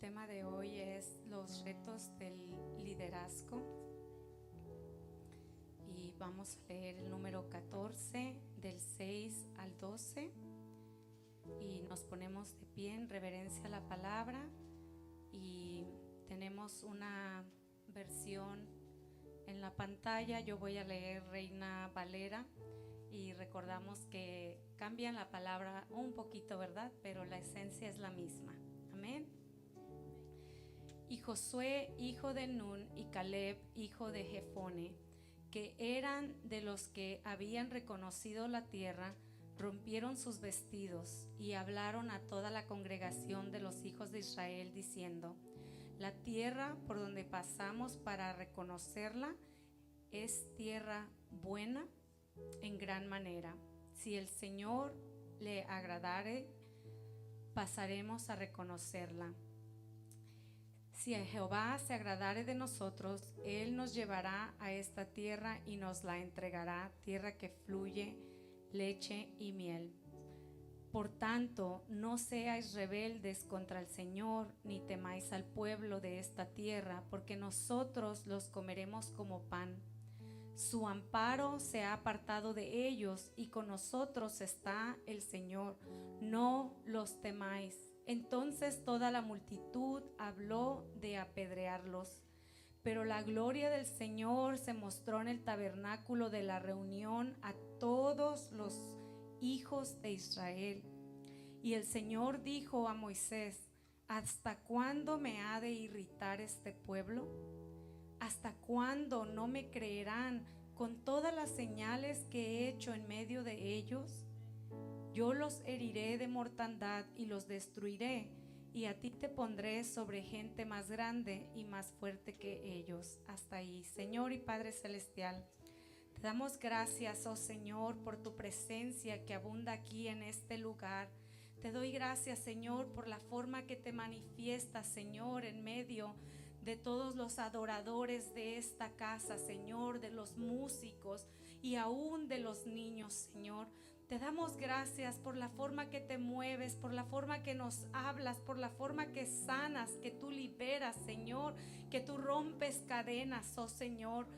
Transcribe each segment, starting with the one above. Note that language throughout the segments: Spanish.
tema de hoy es los retos del liderazgo y vamos a leer el número 14 del 6 al 12 y nos ponemos de pie en reverencia a la palabra y tenemos una versión en la pantalla. Yo voy a leer Reina Valera y recordamos que cambian la palabra un poquito, ¿verdad? Pero la esencia es la misma. Amén. Y Josué, hijo de Nun, y Caleb, hijo de Jefone, que eran de los que habían reconocido la tierra, rompieron sus vestidos y hablaron a toda la congregación de los hijos de Israel, diciendo: la tierra por donde pasamos para reconocerla es tierra buena en gran manera. Si el Señor le agradare, pasaremos a reconocerla. Si a Jehová se agradare de nosotros, Él nos llevará a esta tierra y nos la entregará, tierra que fluye leche y miel. Por tanto, no seáis rebeldes contra el Señor, ni temáis al pueblo de esta tierra, porque nosotros los comeremos como pan. Su amparo se ha apartado de ellos, y con nosotros está el Señor. No los temáis. Entonces toda la multitud habló de apedrearlos. Pero la gloria del Señor se mostró en el tabernáculo de la reunión a todos los hijos de Israel. Y el Señor dijo a Moisés: ¿hasta cuándo me ha de irritar este pueblo? ¿Hasta cuándo no me creerán con todas las señales que he hecho en medio de ellos? Yo los heriré de mortandad y los destruiré, y a ti te pondré sobre gente más grande y más fuerte que ellos. Hasta ahí. Señor y Padre Celestial, te damos gracias, oh Señor, por tu presencia que abunda aquí en este lugar. Te doy gracias, Señor, por la forma que te manifiestas, Señor, en medio de todos los adoradores de esta casa, Señor, de los músicos y aún de los niños, Señor. Te damos gracias por la forma que te mueves, por la forma que nos hablas, por la forma que sanas, que tú liberas, Señor, que tú rompes cadenas, oh Señor.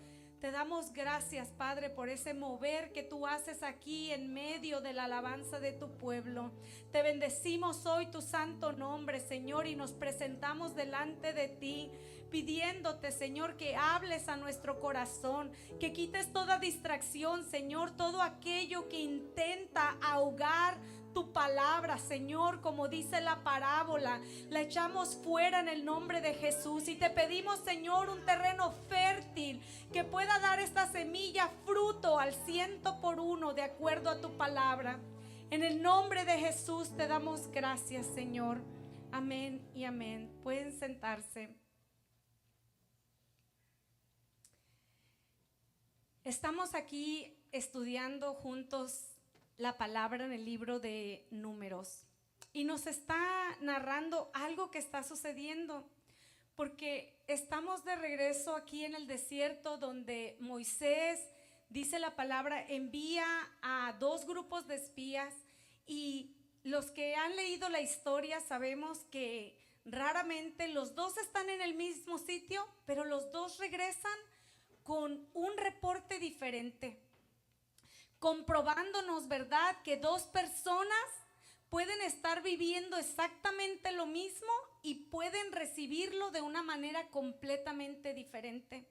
Te damos gracias, Padre, por ese mover que tú haces aquí en medio de la alabanza de tu pueblo. Te bendecimos hoy tu santo nombre, Señor, y nos presentamos delante de ti, pidiéndote, Señor, que hables a nuestro corazón, que quites toda distracción, Señor, todo aquello que intenta ahogar tu palabra, Señor, como dice la parábola, la echamos fuera en el nombre de Jesús. Y te pedimos, Señor, un terreno fértil que pueda dar esta semilla fruto al 100% de acuerdo a tu palabra. En el nombre de Jesús te damos gracias, Señor. Amén y amén. Pueden sentarse. Estamos aquí estudiando juntos la palabra en el libro de Números y nos está narrando algo que está sucediendo, porque estamos de regreso aquí en el desierto, donde Moisés, dice la palabra, envía a 2 grupos de espías, y los que han leído la historia sabemos que raramente los 2 están en el mismo sitio, pero los 2 regresan con un reporte diferente, comprobándonos, ¿verdad?, que 2 personas pueden estar viviendo exactamente lo mismo y pueden recibirlo de una manera completamente diferente.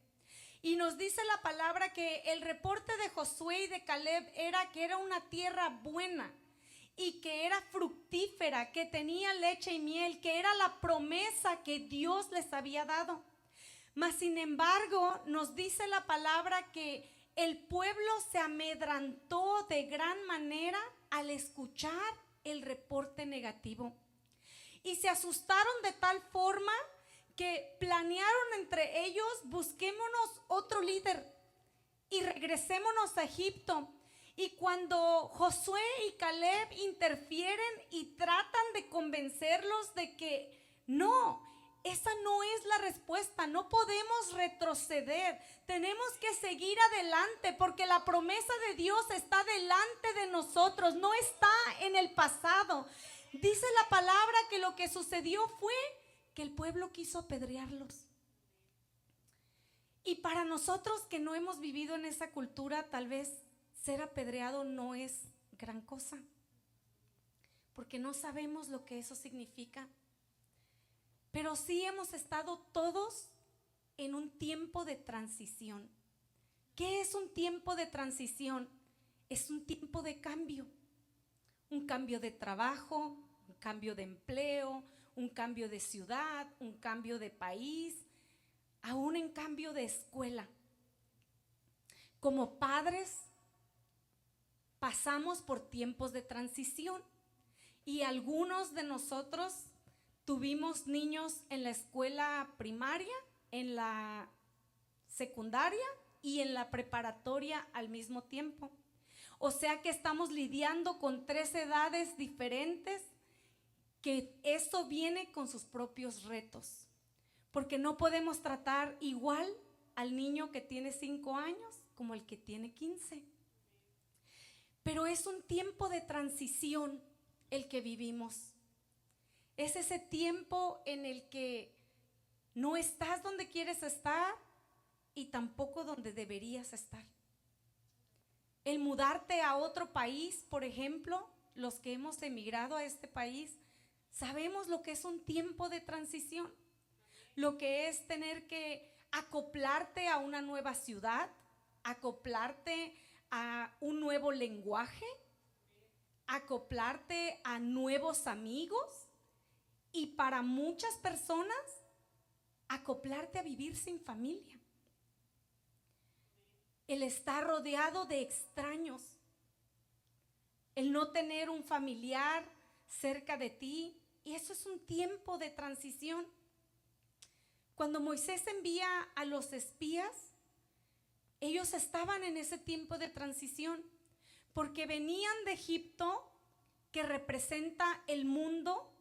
Y nos dice la palabra que el reporte de Josué y de Caleb era que era una tierra buena y que era fructífera, que tenía leche y miel, que era la promesa que Dios les había dado. Mas sin embargo, nos dice la palabra que el pueblo se amedrantó de gran manera al escuchar el reporte negativo. Y se asustaron de tal forma que planearon entre ellos: busquémonos otro líder y regresémonos a Egipto. Y cuando Josué y Caleb interfieren y tratan de convencerlos de que no, esa no es la respuesta, no podemos retroceder, tenemos que seguir adelante, porque la promesa de Dios está delante de nosotros, no está en el pasado. Dice la palabra que lo que sucedió fue que el pueblo quiso apedrearlos. Y para nosotros que no hemos vivido en esa cultura, tal vez ser apedreado no es gran cosa, porque no sabemos lo que eso significa. Pero sí hemos estado todos en un tiempo de transición. ¿Qué es un tiempo de transición? Es un tiempo de cambio. Un cambio de trabajo, un cambio de empleo, un cambio de ciudad, un cambio de país, aún en cambio de escuela. Como padres pasamos por tiempos de transición y algunos de nosotros tuvimos niños en la escuela primaria, en la secundaria y en la preparatoria al mismo tiempo. O sea que estamos lidiando con 3 edades diferentes, que eso viene con sus propios retos, porque no podemos tratar igual al niño que tiene 5 años como el que tiene 15. Pero es un tiempo de transición el que vivimos. Es ese tiempo en el que no estás donde quieres estar y tampoco donde deberías estar. El mudarte a otro país, por ejemplo, los que hemos emigrado a este país, sabemos lo que es un tiempo de transición, lo que es tener que acoplarte a una nueva ciudad, acoplarte a un nuevo lenguaje, acoplarte a nuevos amigos y para muchas personas acoplarte a vivir sin familia. El estar rodeado de extraños, el no tener un familiar cerca de ti, y eso es un tiempo de transición. Cuando Moisés envía a los espías, ellos estaban en ese tiempo de transición, porque venían de Egipto, que representa el mundo,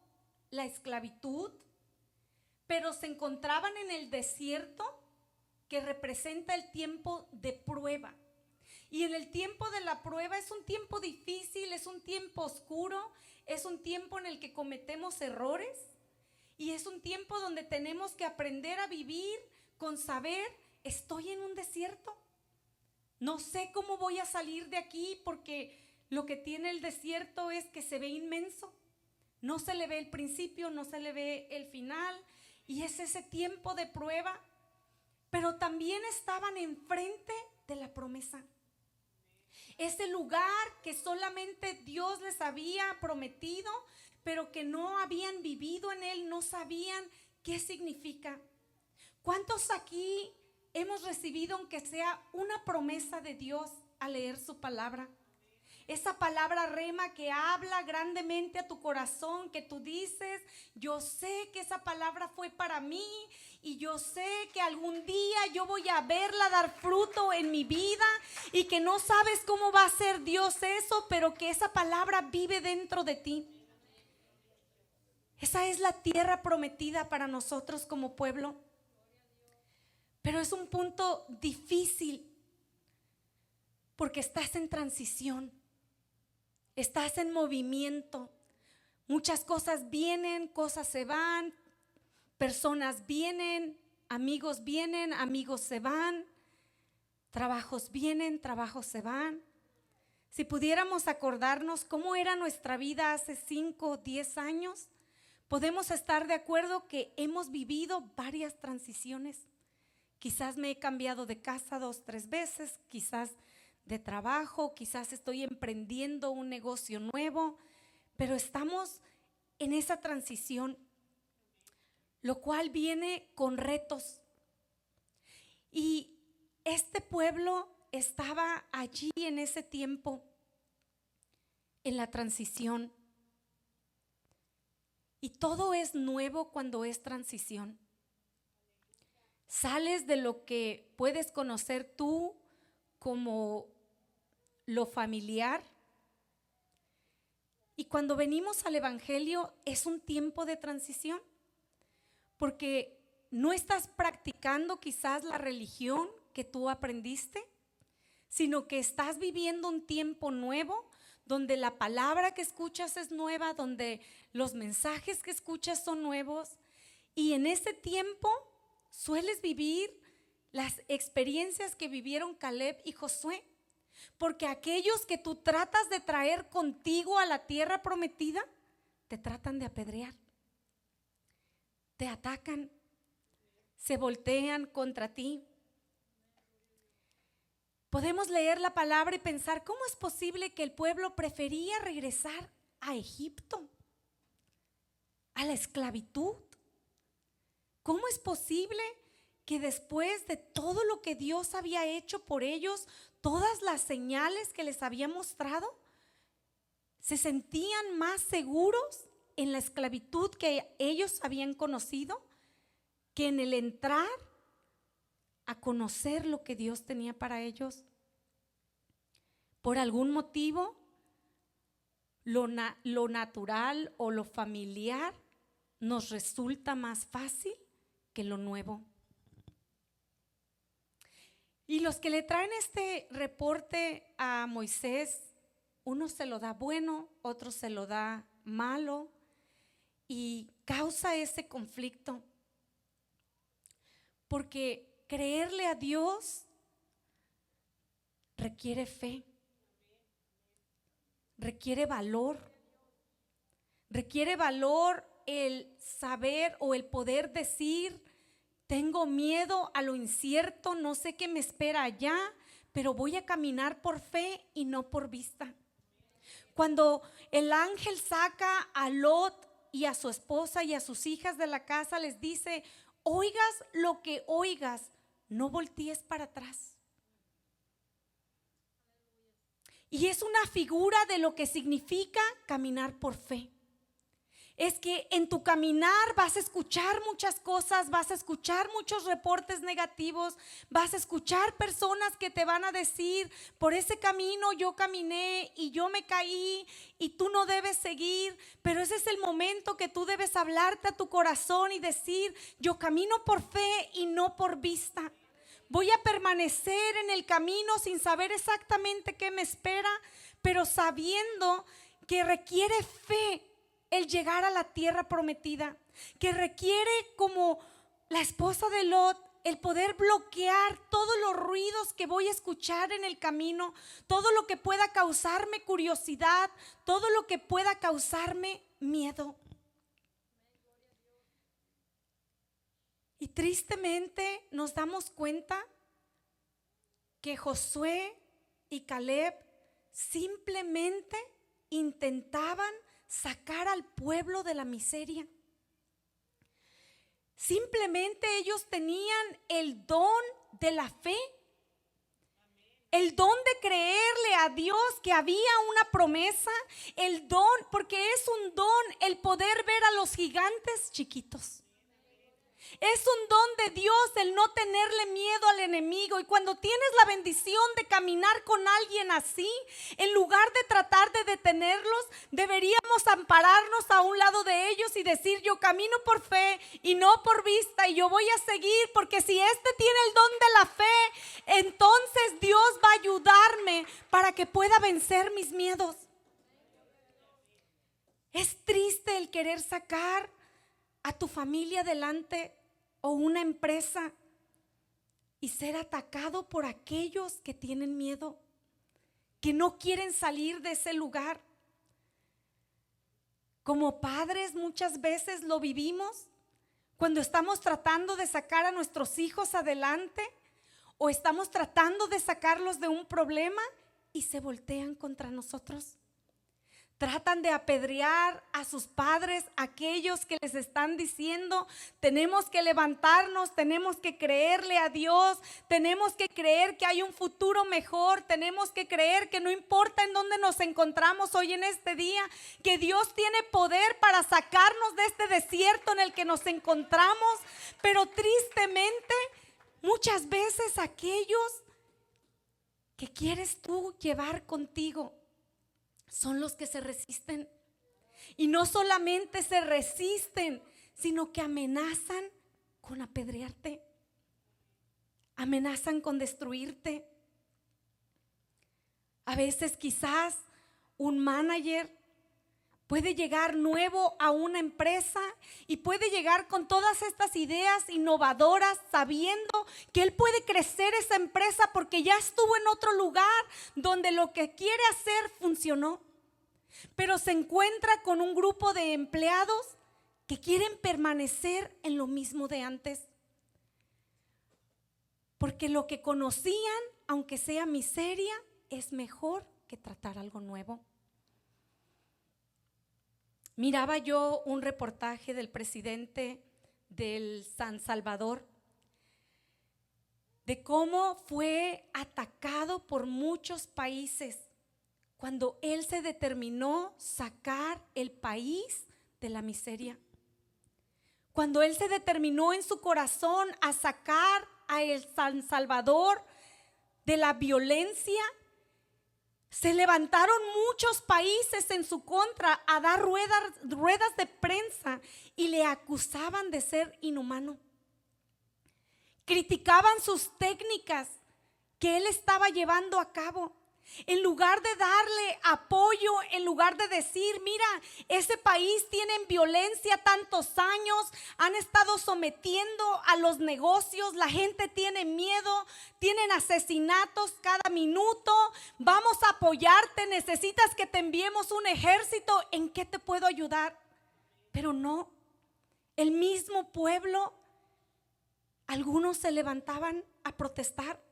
la esclavitud, pero se encontraban en el desierto, que representa el tiempo de prueba. Y en el tiempo de la prueba es un tiempo difícil, es un tiempo oscuro, es un tiempo en el que cometemos errores y es un tiempo donde tenemos que aprender a vivir con saber, estoy en un desierto, no sé cómo voy a salir de aquí, porque lo que tiene el desierto es que se ve inmenso, no se le ve el principio, no se le ve el final, y es ese tiempo de prueba. Pero también estaban enfrente de la promesa. Ese lugar que solamente Dios les había prometido, pero que no habían vivido en él, no sabían qué significa. ¿Cuántos aquí hemos recibido, aunque sea una promesa de Dios, al leer su palabra? Esa palabra rema que habla grandemente a tu corazón, que tú dices, yo sé que esa palabra fue para mí y yo sé que algún día yo voy a verla dar fruto en mi vida, y que no sabes cómo va a hacer Dios eso, pero que esa palabra vive dentro de ti. Esa es la tierra prometida para nosotros como pueblo. Pero es un punto difícil, porque estás en transición. Estás en movimiento. Muchas cosas vienen, cosas se van, personas vienen, amigos se van, trabajos vienen, trabajos se van. Si pudiéramos acordarnos cómo era nuestra vida hace 5 o 10 años, podemos estar de acuerdo que hemos vivido varias transiciones. Quizás me he cambiado de casa 2, 3 veces, quizás de trabajo, quizás estoy emprendiendo un negocio nuevo, pero estamos en esa transición, lo cual viene con retos. Y este pueblo estaba allí en ese tiempo, en la transición. Y todo es nuevo cuando es transición. Sales de lo que puedes conocer tú como lo familiar. Y cuando venimos al Evangelio es un tiempo de transición, porque no estás practicando quizás la religión que tú aprendiste, sino que estás viviendo un tiempo nuevo, donde la palabra que escuchas es nueva, donde los mensajes que escuchas son nuevos, Y en ese tiempo sueles vivir las experiencias que vivieron Caleb y Josué. Porque aquellos que tú tratas de traer contigo a la tierra prometida, te tratan de apedrear, te atacan, se voltean contra ti. Podemos leer la palabra y pensar, ¿cómo es posible que el pueblo prefería regresar a Egipto, a la esclavitud? ¿Cómo es posible que después de todo lo que Dios había hecho por ellos, todas las señales que les había mostrado, se sentían más seguros en la esclavitud que ellos habían conocido que en el entrar a conocer lo que Dios tenía para ellos? Por algún motivo, lo natural o lo familiar nos resulta más fácil que lo nuevo. Y los que le traen este reporte a Moisés, uno se lo da bueno, otro se lo da malo, y causa ese conflicto. Porque creerle a Dios requiere fe, requiere valor el saber o el poder decir: tengo miedo a lo incierto, no sé qué me espera allá, pero voy a caminar por fe y no por vista. Cuando el ángel saca a Lot y a su esposa y a sus hijas de la casa, les dice: oigas lo que oigas, no voltees para atrás. Y es una figura de lo que significa caminar por fe. Es que en tu caminar vas a escuchar muchas cosas, vas a escuchar muchos reportes negativos, vas a escuchar personas que te van a decir: por ese camino yo caminé y yo me caí y tú no debes seguir. Pero ese es el momento que tú debes hablarte a tu corazón y decir: yo camino por fe y no por vista. Voy a permanecer en el camino sin saber exactamente qué me espera, pero sabiendo que requiere fe el llegar a la tierra prometida, que requiere, como la esposa de Lot, el poder bloquear todos los ruidos que voy a escuchar en el camino, todo lo que pueda causarme curiosidad, todo lo que pueda causarme miedo. Y tristemente nos damos cuenta que Josué y Caleb simplemente intentaban sacar al pueblo de la miseria. Simplemente ellos tenían el don de la fe, el don de creerle a Dios que había una promesa, el don, porque es un don el poder ver a los gigantes chiquitos. Es un don de Dios el no tenerle miedo al enemigo. Y cuando tienes la bendición de caminar con alguien así, en lugar de tratar de detenerlos, deberíamos ampararnos a un lado de ellos y decir: yo camino por fe y no por vista, y yo voy a seguir, porque si este tiene el don de la fe, entonces Dios va a ayudarme para que pueda vencer mis miedos. Es triste el querer sacar a tu familia adelante o una empresa y ser atacado por aquellos que tienen miedo, que no quieren salir de ese lugar. Como padres muchas veces lo vivimos cuando estamos tratando de sacar a nuestros hijos adelante o estamos tratando de sacarlos de un problema y se voltean contra nosotros. Tratan de apedrear a sus padres, aquellos que les están diciendo: tenemos que levantarnos, tenemos que creerle a Dios, tenemos que creer que hay un futuro mejor, tenemos que creer que no importa en dónde nos encontramos hoy en este día, que Dios tiene poder para sacarnos de este desierto en el que nos encontramos. Pero tristemente, muchas veces aquellos que quieres tú llevar contigo son los que se resisten. Y no solamente se resisten, sino que amenazan con apedrearte, amenazan con destruirte. A veces quizás un manager puede llegar nuevo a una empresa y puede llegar con todas estas ideas innovadoras, sabiendo que él puede crecer esa empresa porque ya estuvo en otro lugar donde lo que quiere hacer funcionó. Pero se encuentra con un grupo de empleados que quieren permanecer en lo mismo de antes. Porque lo que conocían, aunque sea miseria, es mejor que tratar algo nuevo. Miraba yo un reportaje del presidente del San Salvador, de cómo fue atacado por muchos países cuando él se determinó sacar el país de la miseria. Cuando él se determinó en su corazón a sacar a el San Salvador de la violencia, se levantaron muchos países en su contra a dar ruedas de prensa y le acusaban de ser inhumano. Criticaban sus técnicas que él estaba llevando a cabo. En lugar de darle apoyo, en lugar de decir, mira, ese país tiene violencia tantos años, han estado sometiendo a los negocios, la gente tiene miedo, tienen asesinatos cada minuto, vamos a apoyarte, necesitas que te enviemos un ejército, ¿en qué te puedo ayudar? Pero no, el mismo pueblo, algunos se levantaban a protestar,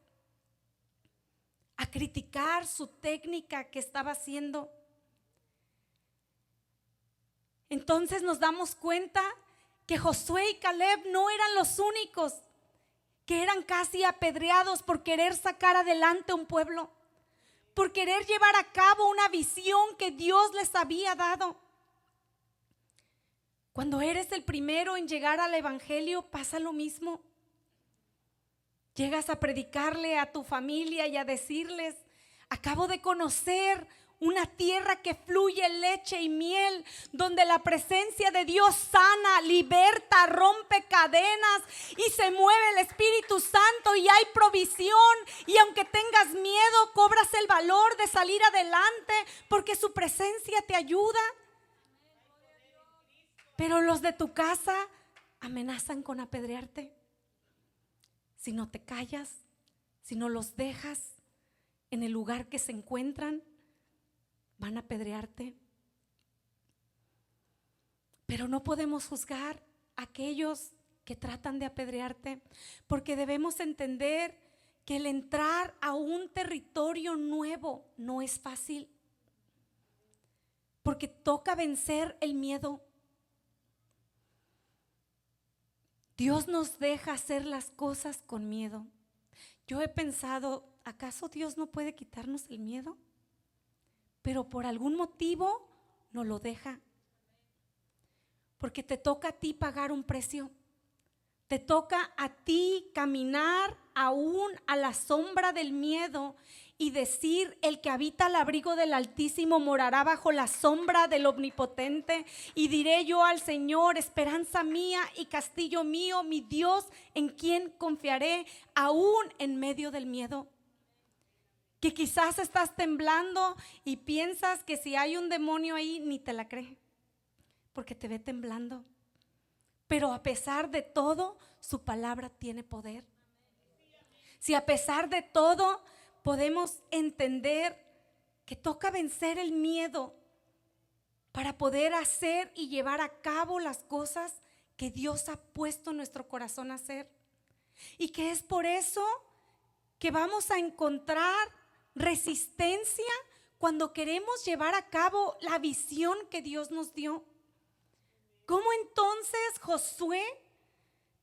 a criticar su técnica que estaba haciendo. Entonces nos damos cuenta que Josué y Caleb no eran los únicos que eran casi apedreados por querer sacar adelante un pueblo, por querer llevar a cabo una visión que Dios les había dado. Cuando eres el primero en llegar al evangelio pasa lo mismo. Llegas a predicarle a tu familia y a decirles, acabo de conocer una tierra que fluye leche y miel, donde la presencia de Dios sana, liberta, rompe cadenas y se mueve el Espíritu Santo y hay provisión. Y aunque tengas miedo, cobras el valor de salir adelante porque su presencia te ayuda. Pero los de tu casa amenazan con apedrearte. Si no te callas, si no los dejas en el lugar que se encuentran, van a apedrearte. Pero no podemos juzgar a aquellos que tratan de apedrearte, porque debemos entender que el entrar a un territorio nuevo no es fácil, porque toca vencer el miedo. Dios nos deja hacer las cosas con miedo. Yo he pensado, ¿acaso Dios no puede quitarnos el miedo? Pero por algún motivo no lo deja. Porque te toca a ti pagar un precio. Te toca a ti caminar aún a la sombra del miedo y decir, el que habita al abrigo del Altísimo morará bajo la sombra del Omnipotente. Y diré yo al Señor, esperanza mía y castillo mío, mi Dios en quien confiaré, aún en medio del miedo. Que quizás estás temblando y piensas que si hay un demonio ahí ni te la cree, porque te ve temblando. Pero a pesar de todo, su palabra tiene poder. Si a pesar de todo podemos entender que toca vencer el miedo para poder hacer y llevar a cabo las cosas que Dios ha puesto en nuestro corazón a hacer. Y que es por eso que vamos a encontrar resistencia cuando queremos llevar a cabo la visión que Dios nos dio. ¿Cómo entonces Josué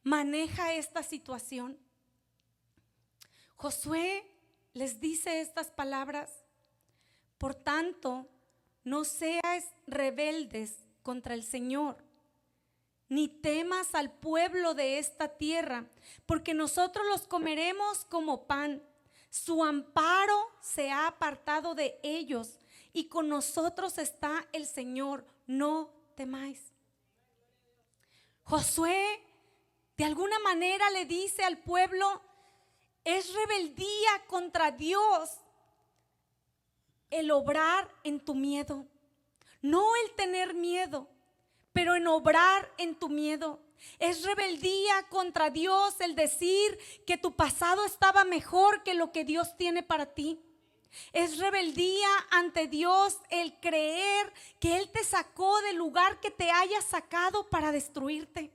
maneja esta situación? Josué les dice estas palabras: por tanto, no seáis rebeldes contra el Señor, ni temas al pueblo de esta tierra, porque nosotros los comeremos como pan. Su amparo se ha apartado de ellos, y con nosotros está el Señor, no temáis. Josué de alguna manera le dice al pueblo: es rebeldía contra Dios el obrar en tu miedo. No el tener miedo, pero en obrar en tu miedo. Es rebeldía contra Dios el decir que tu pasado estaba mejor que lo que Dios tiene para ti. Es rebeldía ante Dios el creer que Él te sacó del lugar que te haya sacado para destruirte.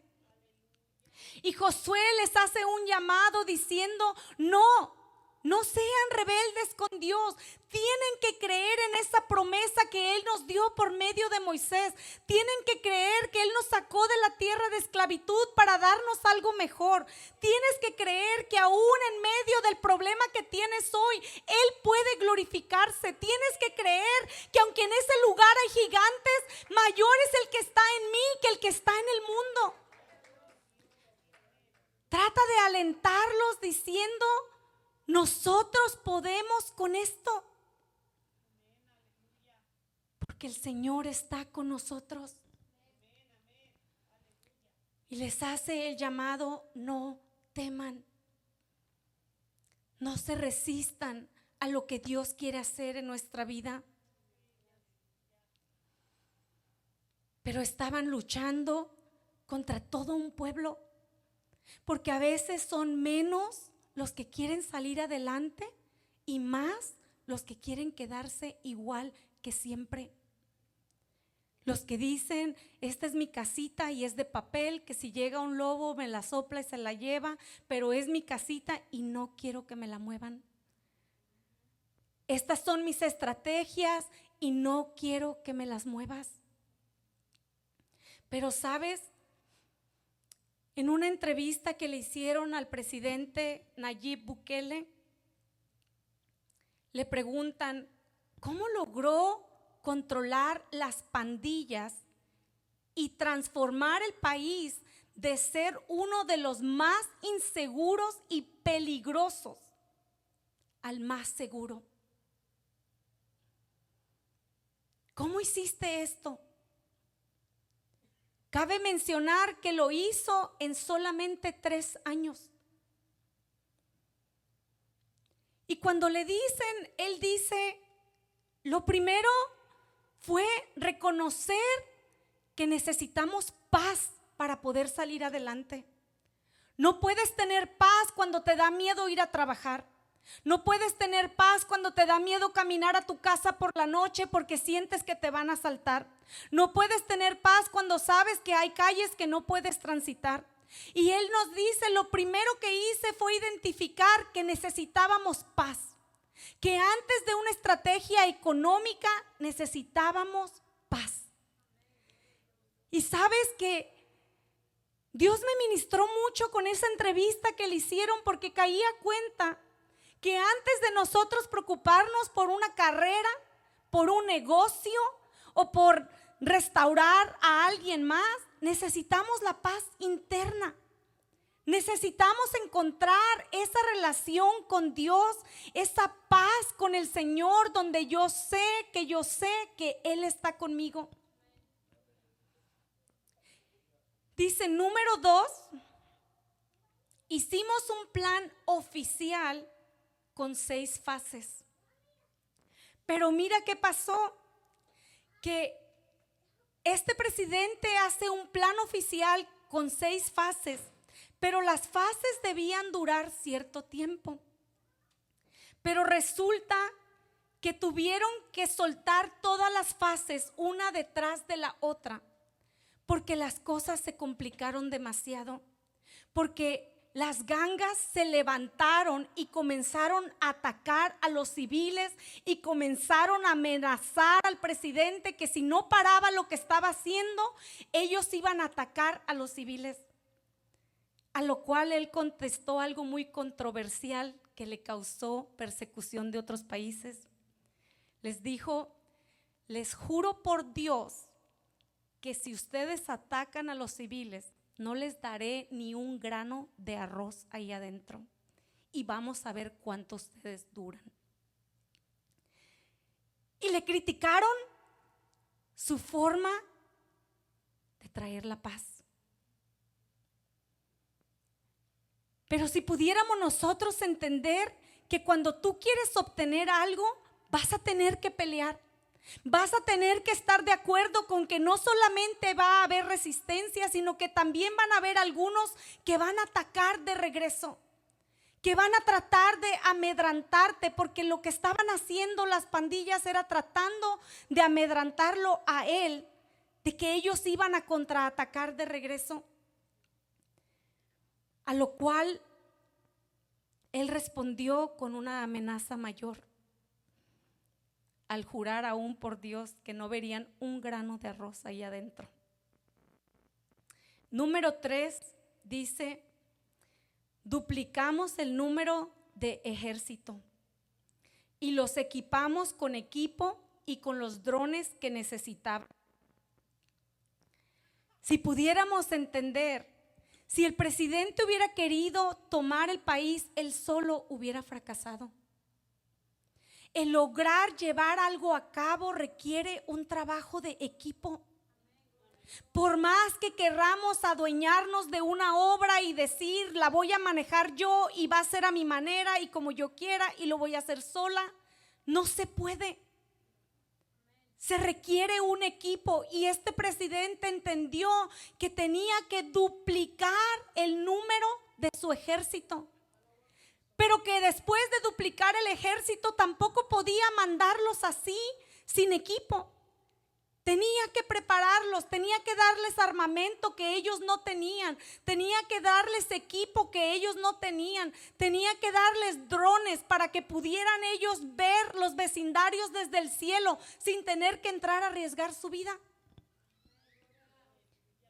Y Josué les hace un llamado diciendo: no sean rebeldes con Dios. Tienen que creer en esa promesa que Él nos dio por medio de Moisés. Tienen que creer que Él nos sacó de la tierra de esclavitud para darnos algo mejor. Tienes que creer que aún en medio del problema que tienes hoy, Él puede glorificarse. Tienes que creer que aunque en ese lugar hay gigantes, mayor es el que está en mí que el que está en el mundo. Trata de alentarlos diciendo: nosotros podemos con esto, porque el Señor está con nosotros. Y les hace el llamado: no teman, no se resistan a lo que Dios quiere hacer en nuestra vida. Pero estaban luchando contra todo un pueblo, porque a veces son menos los que quieren salir adelante y más los que quieren quedarse igual que siempre. Los que dicen: esta es mi casita y es de papel, que si llega un lobo me la sopla y se la lleva, pero es mi casita y no quiero que me la muevan. Estas son mis estrategias y no quiero que me las muevas. Pero ¿sabes? En una entrevista que le hicieron al presidente Nayib Bukele, le preguntan: ¿cómo logró controlar las pandillas y transformar el país de ser uno de los más inseguros y peligrosos al más seguro? ¿Cómo hiciste esto? Cabe mencionar que lo hizo en solamente 3 años. Y cuando le dicen, él dice: lo primero fue reconocer que necesitamos paz para poder salir adelante. No puedes tener paz cuando te da miedo ir a trabajar. No puedes tener paz cuando te da miedo caminar a tu casa por la noche porque sientes que te van a asaltar. No puedes tener paz cuando sabes que hay calles que no puedes transitar. Y Él nos dice: lo primero que hice fue identificar que necesitábamos paz, que antes de una estrategia económica necesitábamos paz. Y sabes que Dios me ministró mucho con esa entrevista que le hicieron, porque caía cuenta que antes de nosotros preocuparnos por una carrera, por un negocio o por restaurar a alguien más, necesitamos la paz interna. Necesitamos encontrar esa relación con Dios, esa paz con el Señor, donde yo sé que Él está conmigo. Dice, número 2, hicimos un plan oficial con 6 fases. Pero mira qué pasó, que este presidente hace un plan oficial con 6 fases, pero las fases debían durar cierto tiempo. Pero resulta que tuvieron que soltar todas las fases una detrás de la otra, porque las cosas se complicaron demasiado, porque las gangas se levantaron y comenzaron a atacar a los civiles y comenzaron a amenazar al presidente que si no paraba lo que estaba haciendo, ellos iban a atacar a los civiles. A lo cual él contestó algo muy controversial que le causó persecución de otros países. Les dijo: les juro por Dios que si ustedes atacan a los civiles, no les daré ni un grano de arroz ahí adentro, y vamos a ver cuánto ustedes duran. Y le criticaron su forma de traer la paz. Pero si pudiéramos nosotros entender que cuando tú quieres obtener algo, vas a tener que pelear. Vas a tener que estar de acuerdo con que no solamente va a haber resistencia, sino que también van a haber algunos que van a atacar de regreso, que van a tratar de amedrentarte, porque lo que estaban haciendo las pandillas era tratando de amedrentarlo a él, de que ellos iban a contraatacar de regreso. A lo cual él respondió con una amenaza mayor, al jurar aún por Dios que no verían un grano de arroz ahí adentro. Número 3 dice: duplicamos el número de ejército y los equipamos con equipo y con los drones que necesitaban. Si pudiéramos entender, si el presidente hubiera querido tomar el país, él solo hubiera fracasado. El lograr llevar algo a cabo requiere un trabajo de equipo. Por más que querramos adueñarnos de una obra y decir, la voy a manejar yo y va a ser a mi manera y como yo quiera y lo voy a hacer sola, no se puede. Se requiere un equipo, y este presidente entendió que tenía que duplicar el número de su ejército, pero que después de duplicar el ejército tampoco podía mandarlos así, sin equipo. Tenía que prepararlos, tenía que darles armamento que ellos no tenían, tenía que darles equipo que ellos no tenían, tenía que darles drones para que pudieran ellos ver los vecindarios desde el cielo sin tener que entrar a arriesgar su vida.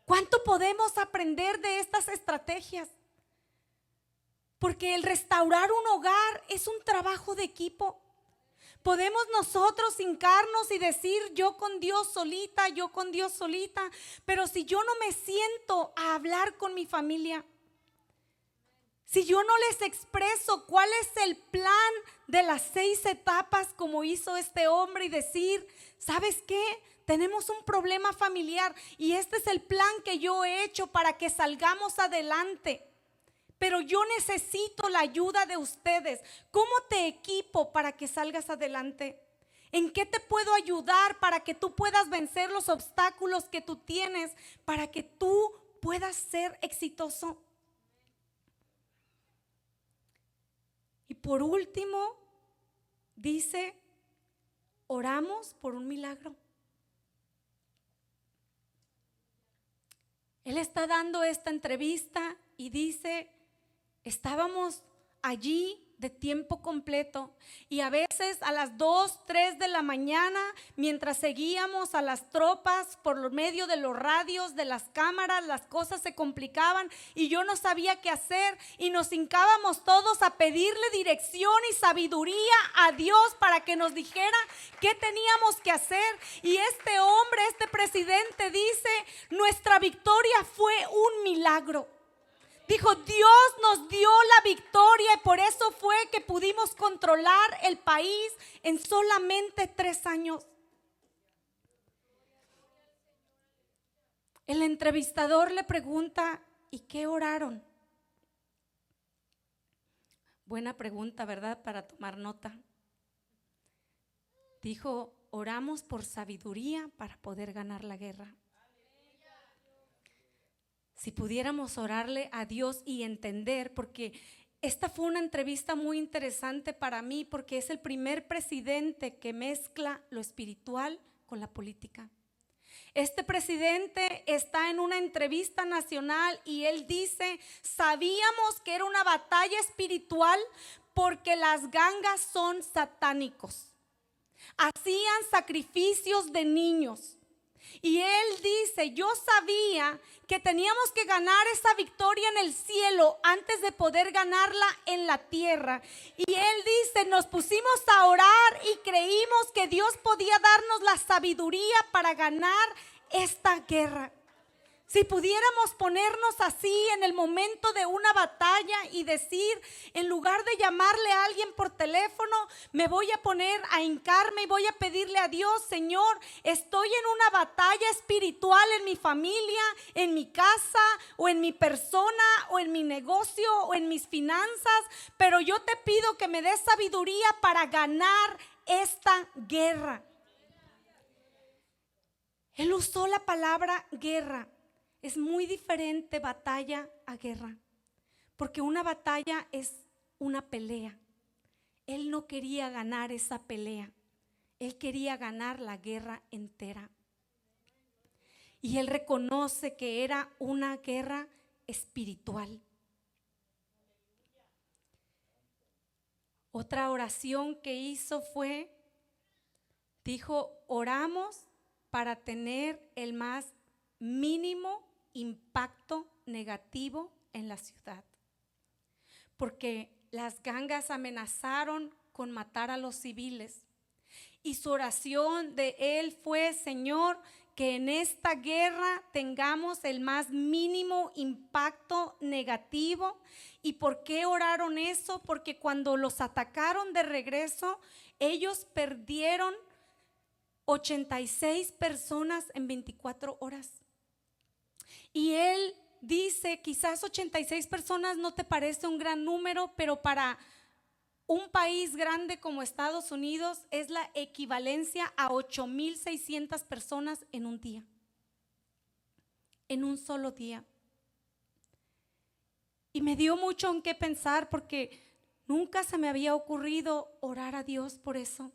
¿Cuánto podemos aprender de estas estrategias? Porque el restaurar un hogar es un trabajo de equipo. Podemos nosotros hincarnos y decir, yo con Dios solita, pero si yo no me siento a hablar con mi familia, si yo no les expreso cuál es el plan de las 6 etapas como hizo este hombre, y decir, ¿sabes qué? Tenemos un problema familiar y este es el plan que yo he hecho para que salgamos adelante. Pero yo necesito la ayuda de ustedes. ¿Cómo te equipo para que salgas adelante? ¿En qué te puedo ayudar para que tú puedas vencer los obstáculos que tú tienes, para que tú puedas ser exitoso? Y por último, dice, oramos por un milagro. Él está dando esta entrevista y dice, estábamos allí de tiempo completo y a veces a las 2, 3 de la mañana, mientras seguíamos a las tropas por medio de los radios, de las cámaras, las cosas se complicaban y yo no sabía qué hacer, y nos hincábamos todos a pedirle dirección y sabiduría a Dios para que nos dijera qué teníamos que hacer. Y este hombre, este presidente dice, nuestra victoria fue un milagro. Dijo, Dios nos dio la victoria y por eso fue que pudimos controlar el país en solamente 3 años. El entrevistador le pregunta, ¿y qué oraron? Buena pregunta, ¿verdad? Para tomar nota. Dijo, oramos por sabiduría para poder ganar la guerra. Si pudiéramos orarle a Dios y entender, porque esta fue una entrevista muy interesante para mí, porque es el primer presidente que mezcla lo espiritual con la política. Este presidente está en una entrevista nacional y él dice, sabíamos que era una batalla espiritual porque las gangas son satánicos. Hacían sacrificios de niños. Y él dice, yo sabía que teníamos que ganar esa victoria en el cielo antes de poder ganarla en la tierra. Y él dice, nos pusimos a orar y creímos que Dios podía darnos la sabiduría para ganar esta guerra. Si pudiéramos ponernos así en el momento de una batalla y decir, en lugar de llamarle a alguien por teléfono, me voy a poner a hincarme y voy a pedirle a Dios, Señor, estoy en una batalla espiritual en mi familia, en mi casa o en mi persona o en mi negocio o en mis finanzas, pero yo te pido que me des sabiduría para ganar esta guerra. Él usó la palabra guerra. Es muy diferente batalla a guerra, porque una batalla es una pelea. Él no quería ganar esa pelea, él quería ganar la guerra entera. Y él reconoce que era una guerra espiritual. Otra oración que hizo fue, dijo, oramos para tener el más mínimo impacto negativo en la ciudad. Porque las gangas amenazaron con matar a los civiles. Y su oración de él fue, Señor, que en esta guerra tengamos el más mínimo impacto negativo. ¿Y por qué oraron eso? Porque cuando los atacaron de regreso, ellos perdieron 86 personas en 24 horas. Y él dice, quizás 86 personas no te parece un gran número, pero para un país grande como Estados Unidos es la equivalencia a 8,600 personas en un día, en un solo día. Y me dio mucho en qué pensar, porque nunca se me había ocurrido orar a Dios por eso.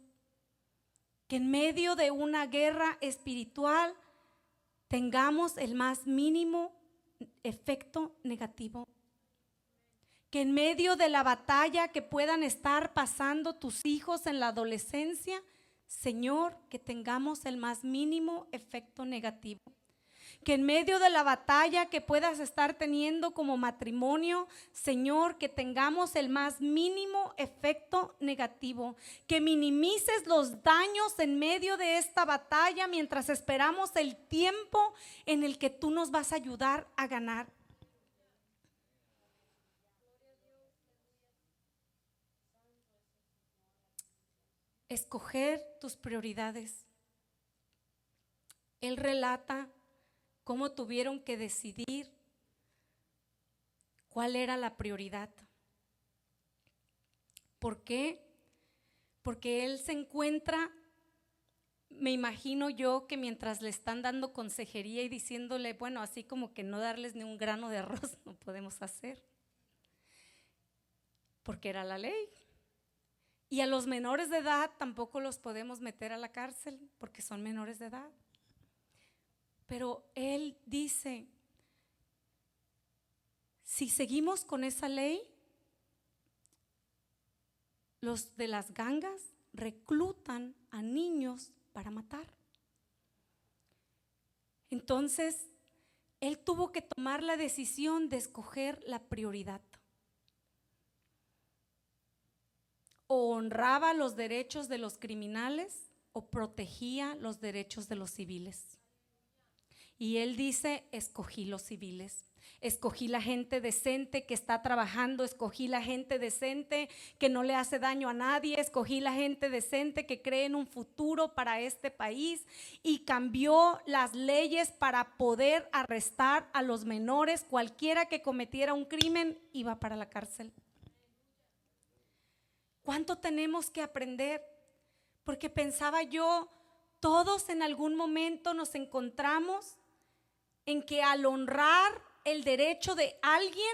Que en medio de una guerra espiritual tengamos el más mínimo efecto negativo. Que en medio de la batalla que puedan estar pasando tus hijos en la adolescencia, Señor, que tengamos el más mínimo efecto negativo. Que en medio de la batalla que puedas estar teniendo como matrimonio, Señor, que tengamos el más mínimo efecto negativo. Que minimices los daños en medio de esta batalla mientras esperamos el tiempo en el que tú nos vas a ayudar a ganar. Escoger tus prioridades. Él relata cómo tuvieron que decidir cuál era la prioridad. ¿Por qué? Porque él se encuentra, me imagino yo, que mientras le están dando consejería y diciéndole, bueno, así como que no darles ni un grano de arroz no podemos hacer, porque era la ley. Y a los menores de edad tampoco los podemos meter a la cárcel porque son menores de edad. Pero él dice, si seguimos con esa ley, los de las gangas reclutan a niños para matar. Entonces, él tuvo que tomar la decisión de escoger la prioridad. O honraba los derechos de los criminales o protegía los derechos de los civiles. Y él dice, escogí los civiles, escogí la gente decente que está trabajando, escogí la gente decente que no le hace daño a nadie, escogí la gente decente que cree en un futuro para este país, y cambió las leyes para poder arrestar a los menores. Cualquiera que cometiera un crimen iba para la cárcel. ¿Cuánto tenemos que aprender? Porque pensaba yo, todos en algún momento nos encontramos en que al honrar el derecho de alguien,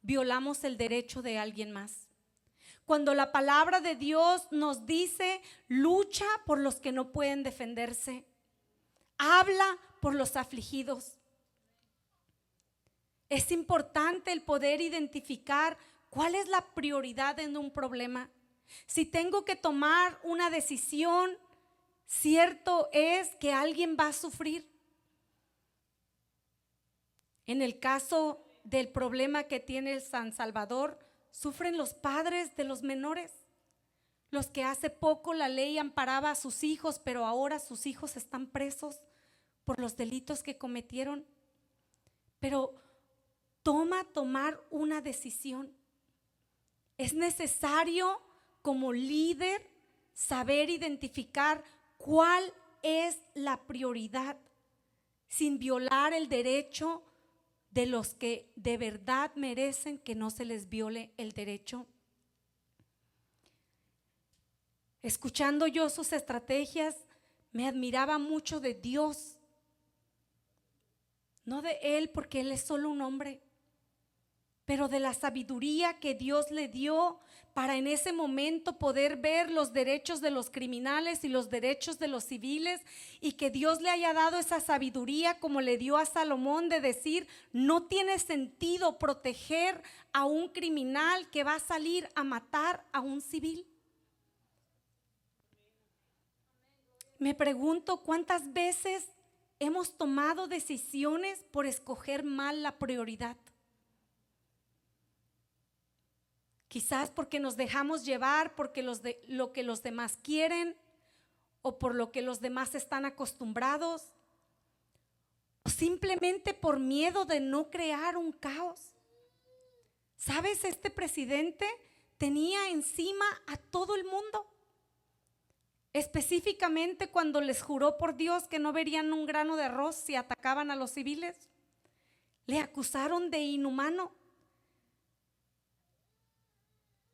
violamos el derecho de alguien más. Cuando la palabra de Dios nos dice, lucha por los que no pueden defenderse, habla por los afligidos. Es importante el poder identificar cuál es la prioridad en un problema. Si tengo que tomar una decisión, cierto es que alguien va a sufrir. En el caso del problema que tiene el San Salvador, sufren los padres de los menores, los que hace poco la ley amparaba a sus hijos, pero ahora sus hijos están presos por los delitos que cometieron. Pero tomar una decisión. Es necesario como líder saber identificar cuál es la prioridad sin violar el derecho de los que de verdad merecen que no se les viole el derecho. Escuchando yo sus estrategias, me admiraba mucho de Dios, no de él porque él es solo un hombre, pero de la sabiduría que Dios le dio para en ese momento poder ver los derechos de los criminales y los derechos de los civiles, y que Dios le haya dado esa sabiduría como le dio a Salomón de decir: no tiene sentido proteger a un criminal que va a salir a matar a un civil. Me pregunto cuántas veces hemos tomado decisiones por escoger mal la prioridad. Quizás porque nos dejamos llevar porque lo que los demás quieren, o por lo que los demás están acostumbrados, o simplemente por miedo de no crear un caos. ¿Sabes? Este presidente tenía encima a todo el mundo. Específicamente cuando les juró por Dios que no verían un grano de arroz si atacaban a los civiles. Le acusaron de inhumano.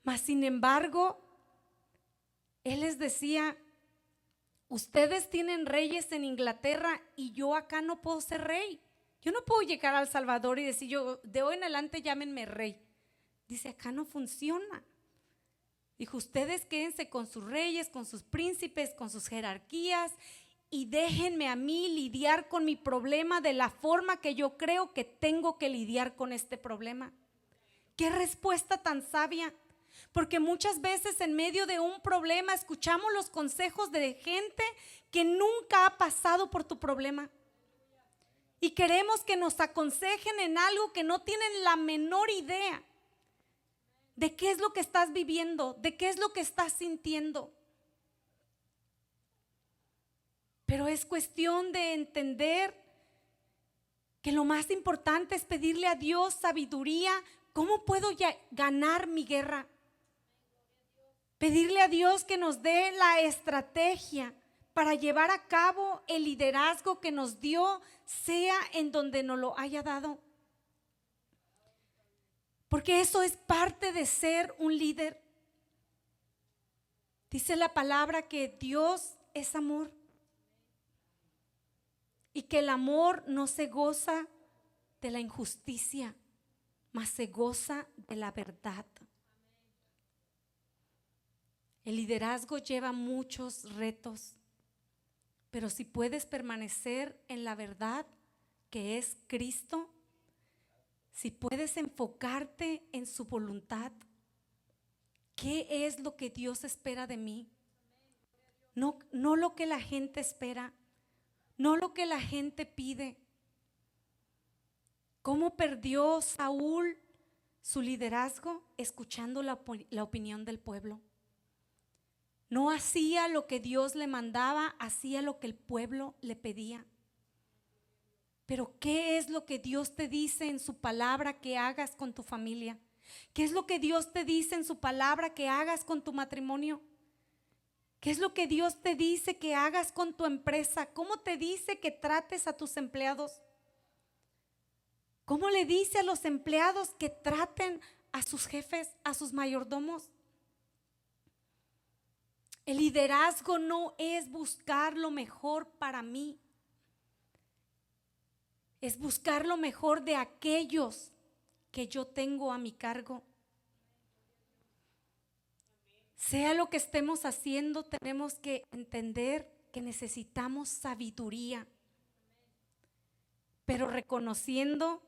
Mas sin embargo, él les decía: ustedes tienen reyes en Inglaterra y yo acá no puedo ser rey. Yo no puedo llegar a El Salvador y decir: yo de hoy en adelante llámenme rey. Dice: acá no funciona. Dijo: ustedes quédense con sus reyes, con sus príncipes, con sus jerarquías, y déjenme a mí lidiar con mi problema de la forma que yo creo que tengo que lidiar con este problema. Qué respuesta tan sabia. Porque muchas veces en medio de un problema escuchamos los consejos de gente que nunca ha pasado por tu problema, y queremos que nos aconsejen en algo que no tienen la menor idea de qué es lo que estás viviendo, de qué es lo que estás sintiendo. Pero es cuestión de entender que lo más importante es pedirle a Dios sabiduría. ¿Cómo puedo ganar mi guerra? Pedirle a Dios que nos dé la estrategia para llevar a cabo el liderazgo que nos dio, sea en donde nos lo haya dado. Porque eso es parte de ser un líder. Dice la palabra que Dios es amor, y que el amor no se goza de la injusticia, mas se goza de la verdad. El liderazgo lleva muchos retos, pero si puedes permanecer en la verdad que es Cristo, si puedes enfocarte en su voluntad, ¿qué es lo que Dios espera de mí? No lo que la gente espera, no lo que la gente pide. ¿Cómo perdió Saúl su liderazgo? Escuchando la opinión del pueblo. No hacía lo que Dios le mandaba, hacía lo que el pueblo le pedía. Pero ¿qué es lo que Dios te dice en su palabra que hagas con tu familia? ¿Qué es lo que Dios te dice en su palabra que hagas con tu matrimonio? ¿Qué es lo que Dios te dice que hagas con tu empresa? ¿Cómo te dice que trates a tus empleados? ¿Cómo le dice a los empleados que traten a sus jefes, a sus mayordomos? El liderazgo no es buscar lo mejor para mí, es buscar lo mejor de aquellos que yo tengo a mi cargo. Sea lo que estemos haciendo, tenemos que entender que necesitamos sabiduría, pero reconociendo,